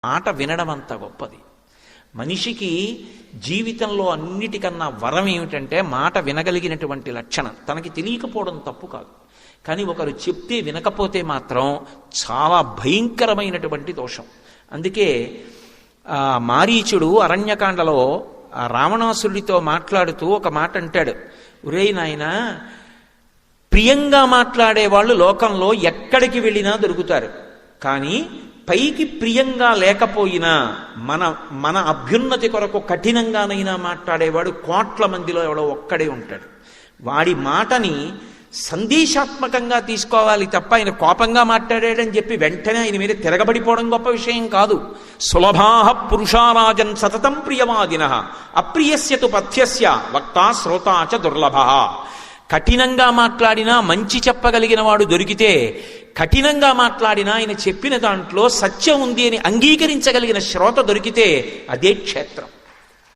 మాట వినడం అంత గొప్పది. మనిషికి జీవితంలో అన్నిటికన్నా వరం ఏమిటంటే మాట వినగలిగినటువంటి లక్షణం. తనకి తెలియకపోవడం తప్పు కాదు, కానీ ఒకరు చెప్తే వినకపోతే మాత్రం చాలా భయంకరమైనటువంటి దోషం. అందుకే మారీచుడు అరణ్యకాండలో రావణాసురుడితో మాట్లాడుతూ ఒక మాట అంటాడు, ఒరేయ్ నాయనా, ప్రియంగా మాట్లాడేవాళ్ళు లోకంలో ఎక్కడికి వెళ్ళినా దొరుకుతారు, కానీ పైకి ప్రియంగా లేకపోయినా మన అభ్యున్నతి కొరకు కఠినంగానైనా మాట్లాడేవాడు కోట్ల మందిలో ఎవడో ఒక్కడే ఉంటాడు. వాడి మాటని సందేశాత్మకంగా తీసుకోవాలి తప్ప ఆయన కోపంగా మాట్లాడాడని చెప్పి వెంటనే ఆయన మీద తిరగబడిపోవడం గొప్ప విషయం కాదు. సులభాః పురుషారాజన్ సతతం ప్రియవాదినః అప్రియస్యతు పథ్యస్య వక్తా శ్రోతా చ దుర్లభః. కఠినంగా మాట్లాడినా మంచి చెప్పగలిగిన వాడు దొరికితే, కఠినంగా మాట్లాడినా ఆయన చెప్పిన దాంట్లో సత్యం ఉంది అని అంగీకరించగలిగిన శ్రోత దొరికితే అదే క్షేత్రం.